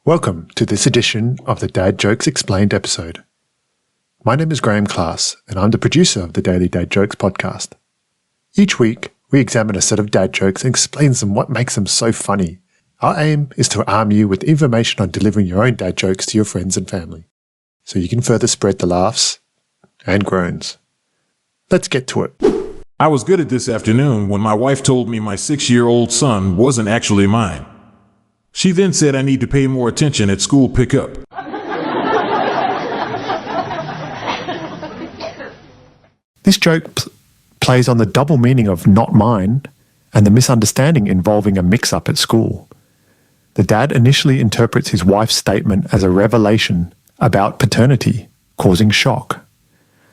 Welcome to this edition of the Dad Jokes Explained episode. My name is Graeme Klass, and I'm the producer of the Daily Dad Jokes podcast. Each week, we examine a set of dad jokes and explain them what makes them so funny. Our aim is to arm you with information on delivering your own dad jokes to your friends and family, so you can further spread the laughs and groans. Let's get to it. I was good at this afternoon when my wife told me my 6-year-old son wasn't actually mine. She then said I need to pay more attention at school pickup. This joke plays on the double meaning of not mine and the misunderstanding involving a mix-up at school. The dad initially interprets his wife's statement as a revelation about paternity, causing shock.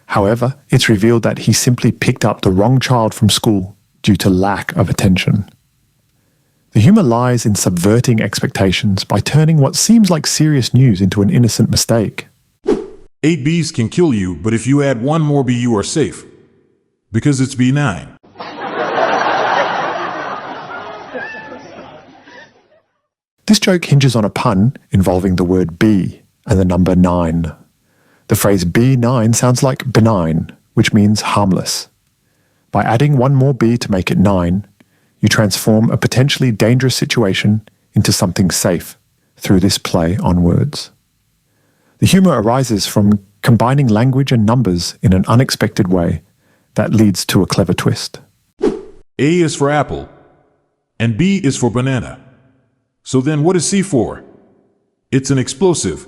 However, it's revealed that he simply picked up the wrong child from school due to lack of attention. The humour lies in subverting expectations by turning what seems like serious news into an innocent mistake. 8 bees can kill you, but if you add one more bee, you are safe. Because it's B9. This joke hinges on a pun involving the word bee and the number 9. The phrase B9 sounds like benign, which means harmless. By adding one more bee to make it 9, you transform a potentially dangerous situation into something safe through this play on words. The humour arises from combining language and numbers in an unexpected way that leads to a clever twist. A is for apple, and B is for banana. So then what is C for? It's an explosive.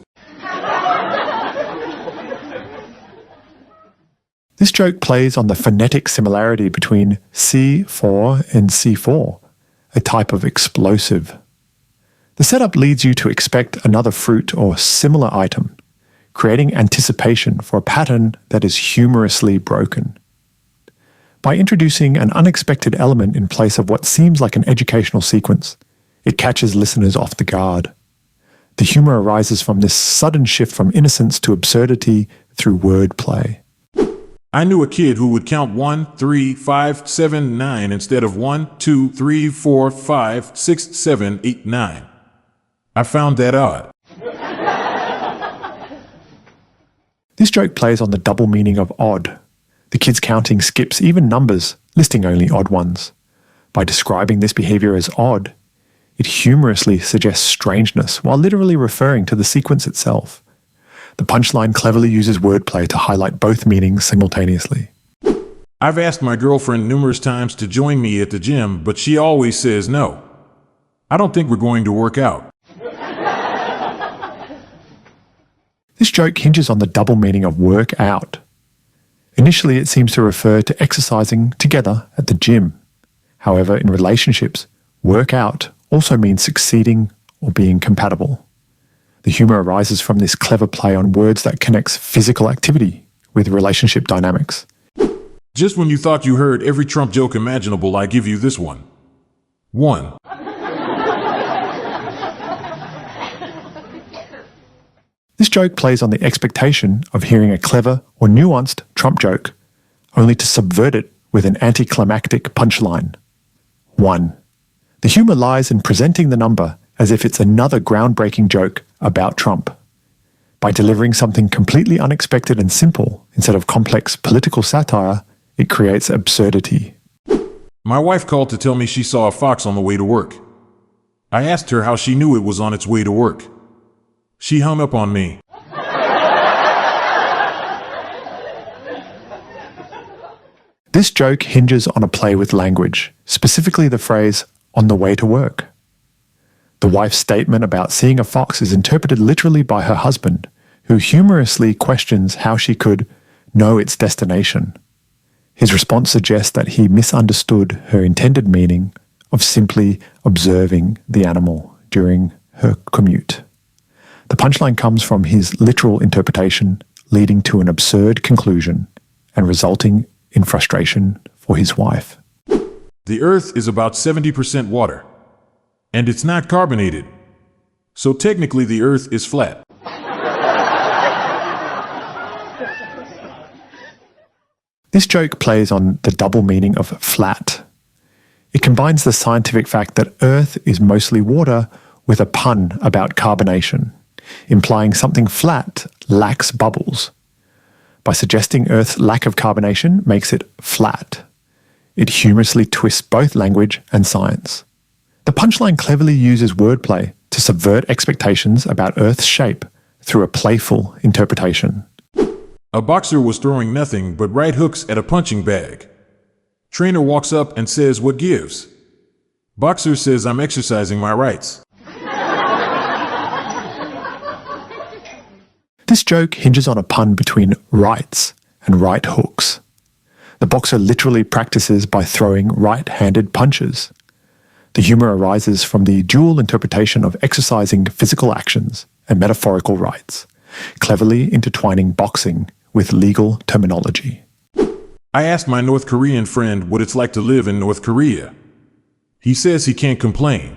This joke plays on the phonetic similarity between C4 and C4, a type of explosive. The setup leads you to expect another fruit or similar item, creating anticipation for a pattern that is humorously broken. By introducing an unexpected element in place of what seems like an educational sequence, it catches listeners off the guard. The humour arises from this sudden shift from innocence to absurdity through wordplay. I knew a kid who would count 1, 3, 5, 7, 9 instead of 1, 2, 3, 4, 5, 6, 7, 8, 9. I found that odd. This joke plays on the double meaning of odd. The kid's counting skips even numbers, listing only odd ones. By describing this behaviour as odd, it humorously suggests strangeness while literally referring to the sequence itself. The punchline cleverly uses wordplay to highlight both meanings simultaneously. I've asked my girlfriend numerous times to join me at the gym, but she always says no. I don't think we're going to work out. This joke hinges on the double meaning of work out. Initially, it seems to refer to exercising together at the gym. However, in relationships, work out also means succeeding or being compatible. The humour arises from this clever play on words that connects physical activity with relationship dynamics. Just when you thought you heard every Trump joke imaginable, I give you this one. 1. This joke plays on the expectation of hearing a clever or nuanced Trump joke, only to subvert it with an anticlimactic punchline. 1. The humour lies in presenting the number as if it's another groundbreaking joke about Trump. By delivering something completely unexpected and simple instead of complex political satire, it creates absurdity. My wife called to tell me she saw a fox on the way to work. I asked her how she knew it was on its way to work. She hung up on me. This joke hinges on a play with language, specifically the phrase, on the way to work. The wife's statement about seeing a fox is interpreted literally by her husband, who humorously questions how she could know its destination. His response suggests that he misunderstood her intended meaning of simply observing the animal during her commute. The punchline comes from his literal interpretation, leading to an absurd conclusion and resulting in frustration for his wife. The Earth is about 70% water. And it's not carbonated. So technically the Earth is flat. This joke plays on the double meaning of flat. It combines the scientific fact that Earth is mostly water with a pun about carbonation, implying something flat lacks bubbles. By suggesting Earth's lack of carbonation makes it flat, it humorously twists both language and science. The punchline cleverly uses wordplay to subvert expectations about Earth's shape through a playful interpretation. A boxer was throwing nothing but right hooks at a punching bag. Trainer walks up and says, "What gives?" Boxer says, "I'm exercising my rights." This joke hinges on a pun between rights and right hooks. The boxer literally practices by throwing right-handed punches. The humour arises from the dual interpretation of exercising physical actions and metaphorical rights, cleverly intertwining boxing with legal terminology. I asked my North Korean friend what it's like to live in North Korea. He says he can't complain.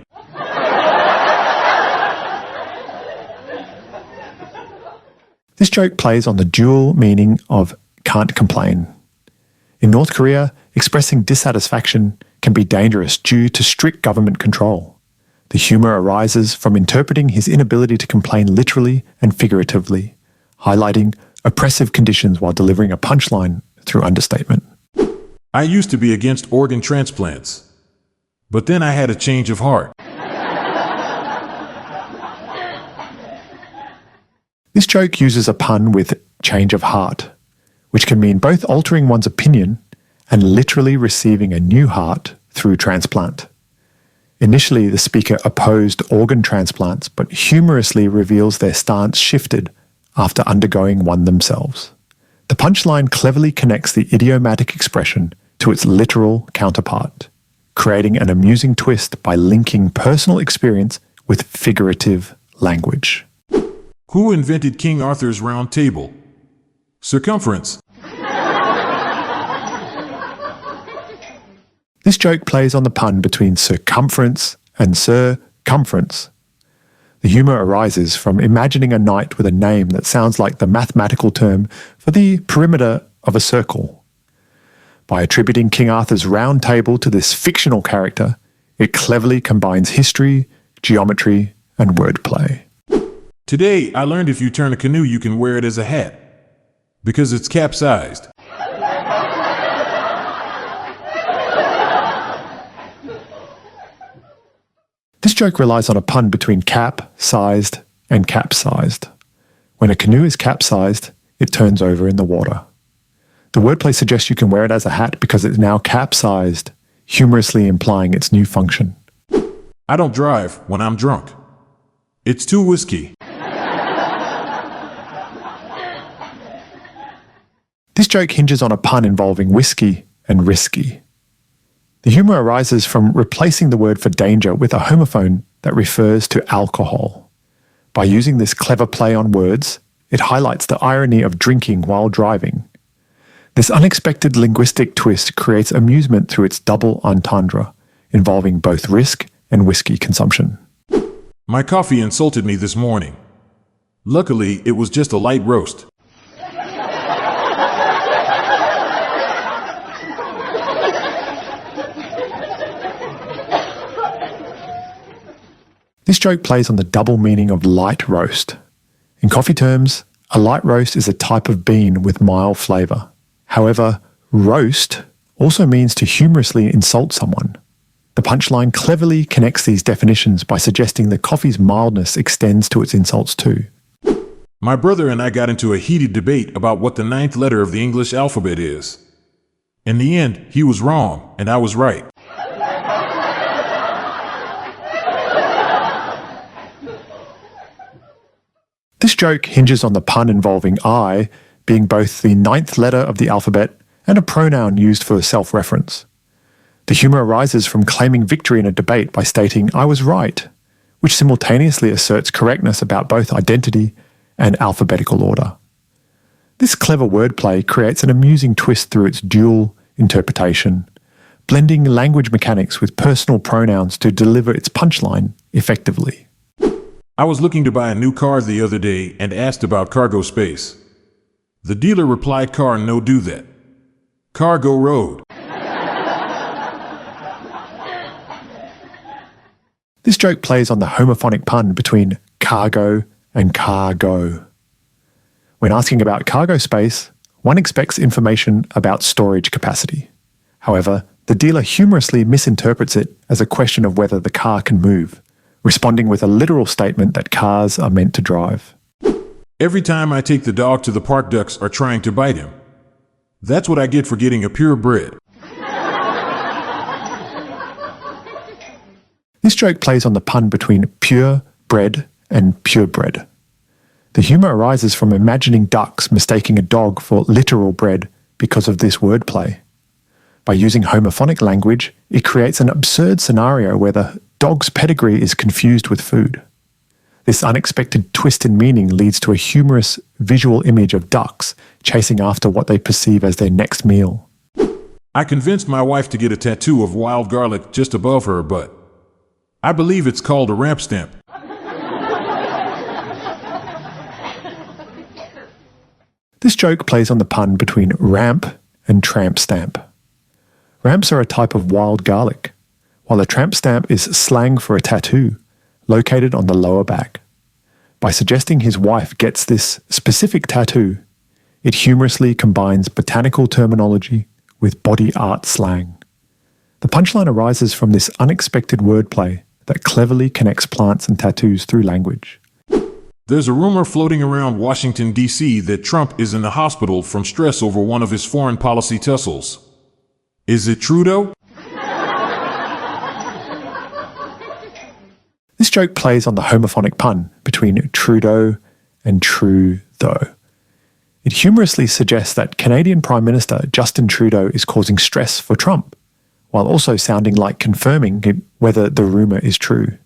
This joke plays on the dual meaning of can't complain. In North Korea, expressing dissatisfaction can be dangerous due to strict government control. The humour arises from interpreting his inability to complain literally and figuratively, highlighting oppressive conditions while delivering a punchline through understatement. I used to be against organ transplants, but then I had a change of heart. This joke uses a pun with change of heart, which can mean both altering one's opinion and literally receiving a new heart through transplant. Initially, the speaker opposed organ transplants, but humorously reveals their stance shifted after undergoing one themselves. The punchline cleverly connects the idiomatic expression to its literal counterpart, creating an amusing twist by linking personal experience with figurative language. Who invented King Arthur's round table? Circumference. This joke plays on the pun between circumference and circumference. The humour arises from imagining a knight with a name that sounds like the mathematical term for the perimeter of a circle. By attributing King Arthur's round table to this fictional character, it cleverly combines history, geometry, and wordplay. Today, I learned if you turn a canoe, you can wear it as a hat, because it's capsized. This joke relies on a pun between cap-sized and capsized. When a canoe is capsized, it turns over in the water. The wordplay suggests you can wear it as a hat because it's now capsized, humorously implying its new function. I don't drive when I'm drunk. It's too whiskey. This joke hinges on a pun involving whiskey and risky. The humour arises from replacing the word for danger with a homophone that refers to alcohol. By using this clever play on words, it highlights the irony of drinking while driving. This unexpected linguistic twist creates amusement through its double entendre, involving both risk and whiskey consumption. My coffee insulted me this morning. Luckily, it was just a light roast. This joke plays on the double meaning of light roast. In coffee terms, a light roast is a type of bean with mild flavour. However, roast also means to humorously insult someone. The punchline cleverly connects these definitions by suggesting that coffee's mildness extends to its insults too. My brother and I got into a heated debate about what the 9th letter of the English alphabet is. In the end, he was wrong and I was right. This joke hinges on the pun involving I being both the 9th letter of the alphabet and a pronoun used for self-reference. The humour arises from claiming victory in a debate by stating I was right, which simultaneously asserts correctness about both identity and alphabetical order. This clever wordplay creates an amusing twist through its dual interpretation, blending language mechanics with personal pronouns to deliver its punchline effectively. I was looking to buy a new car the other day and asked about cargo space. The dealer replied, "Car no do that. Cargo road." This joke plays on the homophonic pun between cargo and cargo. When asking about cargo space, one expects information about storage capacity. However, the dealer humorously misinterprets it as a question of whether the car can move, responding with a literal statement that cars are meant to drive. Every time I take the dog to the park, ducks are trying to bite him. That's what I get for getting a purebred. This joke plays on the pun between pure bread and purebred. The humour arises from imagining ducks mistaking a dog for literal bread because of this wordplay. By using homophonic language, it creates an absurd scenario where the dog's pedigree is confused with food. This unexpected twist in meaning leads to a humorous visual image of ducks chasing after what they perceive as their next meal. I convinced my wife to get a tattoo of wild garlic just above her butt. I believe it's called a ramp stamp. This joke plays on the pun between ramp and tramp stamp. Ramps are a type of wild garlic, while a tramp stamp is slang for a tattoo located on the lower back. By suggesting his wife gets this specific tattoo, it humorously combines botanical terminology with body art slang. The punchline arises from this unexpected wordplay that cleverly connects plants and tattoos through language. There's a rumor floating around Washington, D.C. that Trump is in the hospital from stress over one of his foreign policy tussles. Is it true, though? This joke plays on the homophonic pun between Trudeau and true though. It humorously suggests that Canadian Prime Minister Justin Trudeau is causing stress for Trump, while also sounding like confirming whether the rumour is true.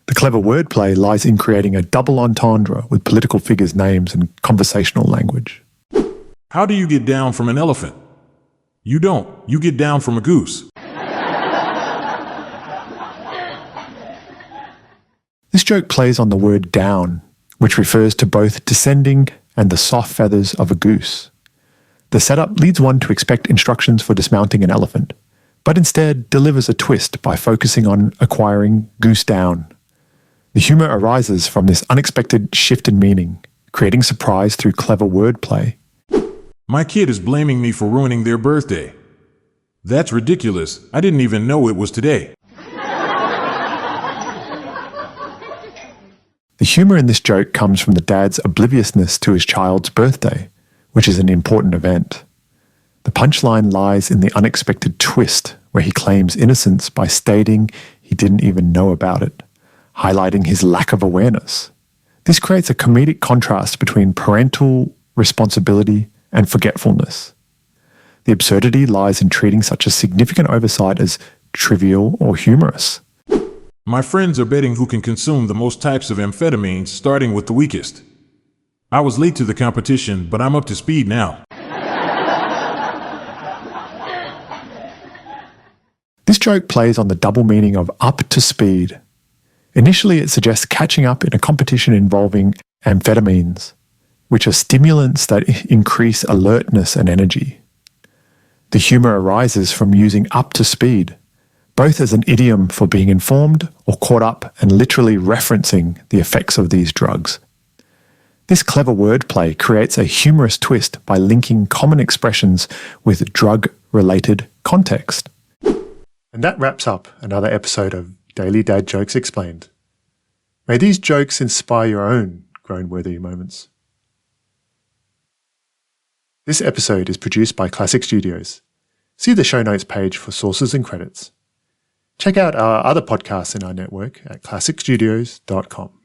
The clever wordplay lies in creating a double entendre with political figures' names and conversational language. How do you get down from an elephant? You don't. You get down from a goose. This joke plays on the word down, which refers to both descending and the soft feathers of a goose. The setup leads one to expect instructions for dismounting an elephant, but instead delivers a twist by focusing on acquiring goose down. The humour arises from this unexpected shift in meaning, creating surprise through clever wordplay. My kid is blaming me for ruining their birthday. That's ridiculous. I didn't even know it was today. The humour in this joke comes from the dad's obliviousness to his child's birthday, which is an important event. The punchline lies in the unexpected twist where he claims innocence by stating he didn't even know about it, highlighting his lack of awareness. This creates a comedic contrast between parental responsibility and forgetfulness. The absurdity lies in treating such a significant oversight as trivial or humorous. My friends are betting who can consume the most types of amphetamines, starting with the weakest. I was late to the competition, but I'm up to speed now. This joke plays on the double meaning of up to speed. Initially, it suggests catching up in a competition involving amphetamines, which are stimulants that increase alertness and energy. The humour arises from using up to speed, both as an idiom for being informed or caught up and literally referencing the effects of these drugs. This clever wordplay creates a humorous twist by linking common expressions with drug-related context. And that wraps up another episode of Daily Dad Jokes Explained. May these jokes inspire your own groan-worthy moments. This episode is produced by Klassic Studios. See the show notes page for sources and credits. Check out our other podcasts in our network at classicstudios.com.